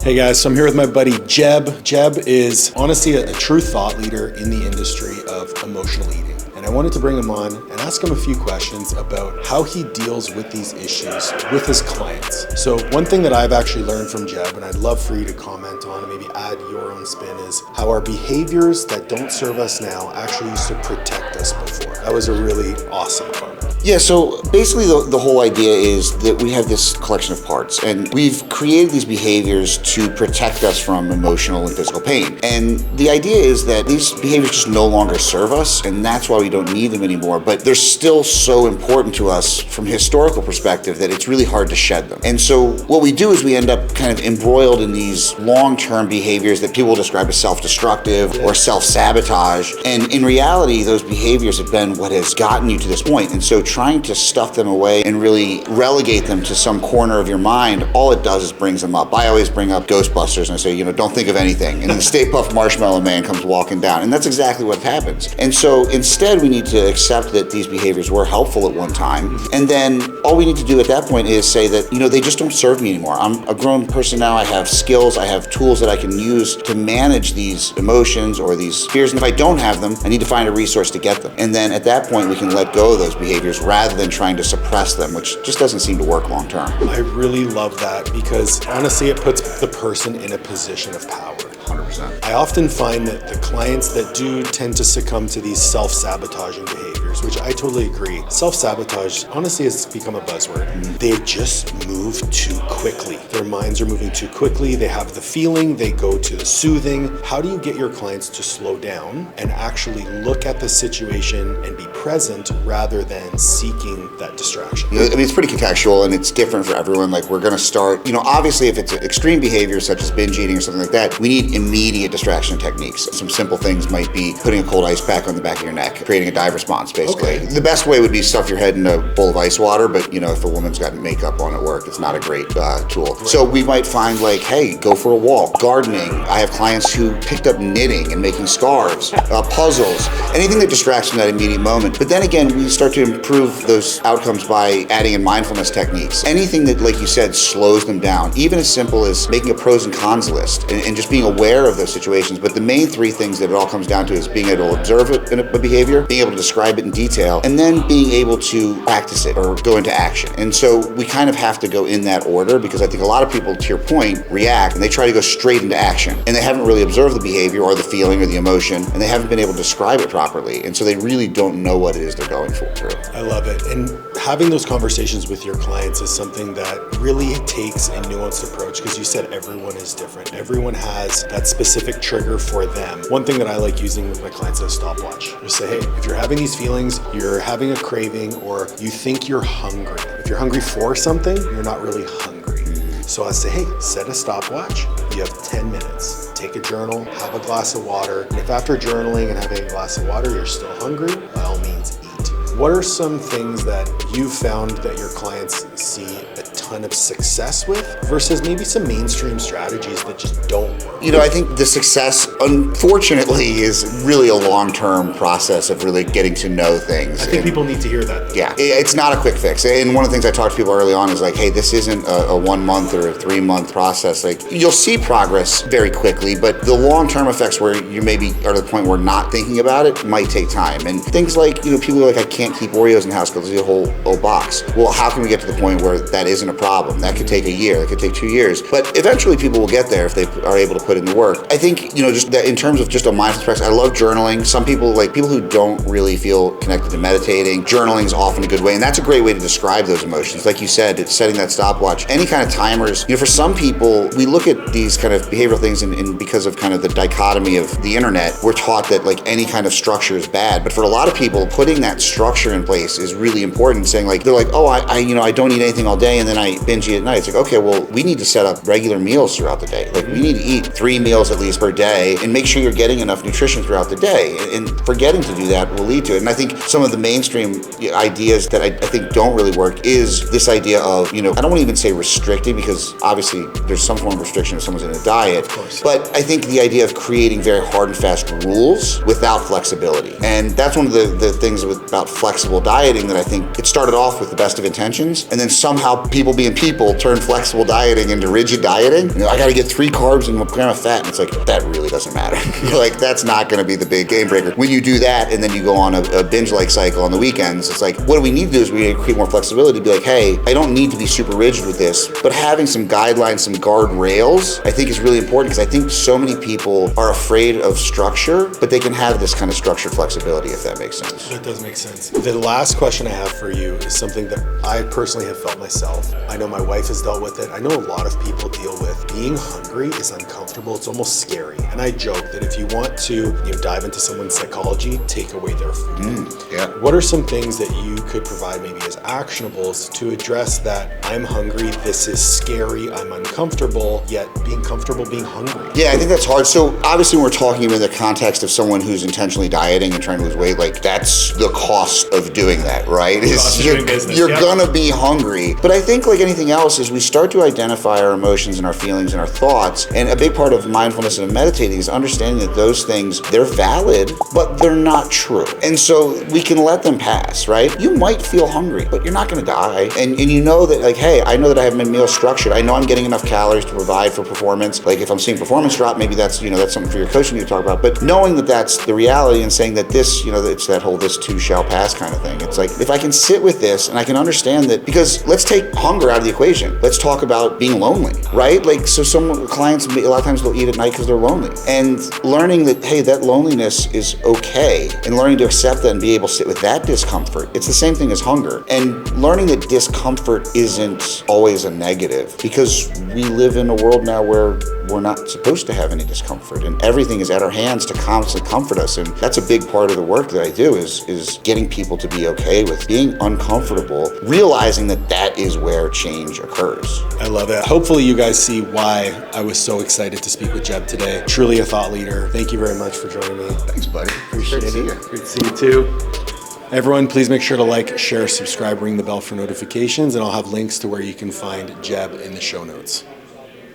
Hey guys, so I'm here with my buddy Jeb. Jeb is honestly a true thought leader in the industry of emotional eating. And I wanted to bring him on and ask him a few questions about how he deals with these issues with his clients. So one thing that I've actually learned from Jeb, and I'd love for you to comment on and maybe add your own spin, is how our behaviors that don't serve us now actually used to protect us before. That was a really awesome comment. Yeah, so basically the whole idea is that we have this collection of parts, and we've created these behaviors to protect us from emotional and physical pain. And the idea is that these behaviors just no longer serve us, and that's why we don't need them anymore. But they're still so important to us from a historical perspective that it's really hard to shed them. And so what we do is we end up kind of embroiled in these long-term behaviors that people describe as self-destructive or self-sabotage. And in reality, those behaviors have been what has gotten you to this point. And so trying to stuff them away and really relegate them to some corner of your mind, all it does is brings them up. I always bring up Ghostbusters and I say, don't think of anything. And then the Stay Puft Marshmallow Man comes walking down. And that's exactly what happens. And so instead, we need to accept that these behaviors were helpful at one time. And then all we need to do at that point is say that, they just don't serve me anymore. I'm a grown person now. I have skills. I have tools that I can use to manage these emotions or these fears. And if I don't have them, I need to find a resource to get them. And then at that point, we can let go of those behaviors rather than trying to suppress them, which just doesn't seem to work long term. I really love that because honestly, it puts the person in a position of power. 100%. I often find that the clients that do tend to succumb to these self-sabotaging behaviors, which I totally agree. Self-sabotage honestly has become a buzzword. They just move too quickly. Their minds are moving too quickly. They have the feeling, they go to the soothing. How do you get your clients to slow down and actually look at the situation and be present rather than seeking that distraction? It's pretty contextual and it's different for everyone. Like we're going to start, obviously if it's extreme behavior such as binge eating or something like that, we need immediate distraction techniques. Some simple things might be putting a cold ice pack on the back of your neck, creating a dive response basically. Okay. The best way would be stuff your head in a bowl of ice water, but if a woman's got makeup on at work, it's not a great tool. Right. So we might find like, hey, go for a walk, gardening. I have clients who picked up knitting and making scarves, puzzles, anything that distracts from that immediate moment. But then again, we start to improve those outcomes by adding in mindfulness techniques. Anything that, like you said, slows them down, even as simple as making a pros and cons list and just being aware of those situations. But the main three things that it all comes down to is being able to observe it in a behavior, being able to describe it in detail, and then being able to practice it or go into action. And so we kind of have to go in that order because I think a lot of people, to your point, react and they try to go straight into action and they haven't really observed the behavior or the feeling or the emotion and they haven't been able to describe it properly. And so they really don't know what it is they're going through. I love it. And having those conversations with your clients is something that really takes a nuanced approach because you said everyone is different. Everyone has that specific trigger for them. One thing that I like using with my clients is a stopwatch. Just say, hey, if you're having these feelings, you're having a craving, or you think you're hungry. If you're hungry for something, you're not really hungry. So I say, hey, set a stopwatch. You have 10 minutes. Take a journal, have a glass of water. And if after journaling and having a glass of water, you're still hungry, by all means, eat. What are some things that you've found that your clients see a ton of success with versus maybe some mainstream strategies that just don't work? I think the success, unfortunately, is really a long-term process of really getting to know things. I think people need to hear that. Yeah, it's not a quick fix. And one of the things I talk to people early on is like, hey, this isn't a 1 month or a 3 month process. Like you'll see progress very quickly, but the long-term effects where you maybe are to the point where not thinking about it might take time. And things like, people are like, I can't keep Oreos in the house because there's a whole box. Well, how can we get to the point where that isn't a problem? That could take a year, that could take 2 years. But eventually people will get there if they are able to put in the work. I think, just that in terms of just a mindfulness practice, I love journaling. Some people, like people who don't really feel connected to meditating, journaling is often a good way. And that's a great way to describe those emotions. Like you said, it's setting that stopwatch. Any kind of timers, for some people, we look at these kind of behavioral things and because of kind of the dichotomy of the internet, we're taught that like any kind of structure is bad. But for a lot of people, putting that structure in place is really important. Saying like, they're like, oh, I don't eat anything all day and then I binge eat at night. It's like, okay, well, we need to set up regular meals throughout the day. Like we need to eat 3 meals at least per day and make sure you're getting enough nutrition throughout the day. And forgetting to do that will lead to it. And I think some of the mainstream ideas that I think don't really work is this idea of, I don't want to even say restricting because obviously there's some form of restriction if someone's in a diet. But I think the idea of creating very hard and fast rules without flexibility. And that's one of the things about flexible dieting that I think it started off with the best of intentions and then somehow people being people turn flexible dieting into rigid dieting. I got to get 3 carbs and a gram of fat. And it's like, that really doesn't matter. Like, that's not going to be the big game breaker. When you do that and then you go on a binge-like cycle on the weekends, it's like, what do we need to do is we need to create more flexibility. Be like, hey, I don't need to be super rigid with this, but having some guidelines, some guardrails, I think is really important, because I think so many people are afraid of structure, but they can have this kind of structured flexibility, if that makes sense. That does make sense. The last question I have for you is something that I personally have felt myself. I know my wife has dealt with it. I know a lot of people deal with being hungry is uncomfortable. It's almost scary. And I joke that if you want to dive into someone's psychology, take away their food. What are some things that you could provide maybe as actionables to address that I'm hungry, this is scary, I'm uncomfortable, yet being comfortable being hungry? Yeah, I think that's hard. So obviously when we're talking in the context of someone who's intentionally dieting and trying to lose weight, like that's the cost of doing that, right? You're gonna be hungry. But I think like anything else is we start to identify our emotions and our feelings and our thoughts. And a big part of mindfulness and meditating is understanding that those things, they're valid, but they're not true. And so we can let them pass, right? You might feel hungry, but you're not gonna die. And you know that like, hey, I know that I have my meal structured. I know I'm getting enough calories to provide for performance. Like if I'm seeing performance drop, maybe that's, that's something for your coaching to talk about. But knowing that that's the reality and saying that this, it's that whole this too shall pass kind of thing. It's like, if I can sit with this and I can understand that, because let's take hunger out of the equation. Let's talk about being lonely, right? Like, so some clients, a lot of times they'll eat at night because they're lonely. And learning that, hey, that loneliness is okay, and learning to accept that and be able to sit with that discomfort. It's the same thing as hunger. And learning that discomfort isn't always a negative, because we live in a world now where we're not supposed to have any discomfort, and everything is at our hands to constantly comfort us. And that's a big part of the work that I do is getting people to be okay with being uncomfortable, realizing that that is where change occurs. I love it. Hopefully you guys see why I was so excited to speak with Jeb today. Truly a thought leader. Thank you very much for joining me. Thanks, buddy. Appreciate it. Great to see you too. Everyone, please make sure to like, share, subscribe, ring the bell for notifications, and I'll have links to where you can find Jeb in the show notes.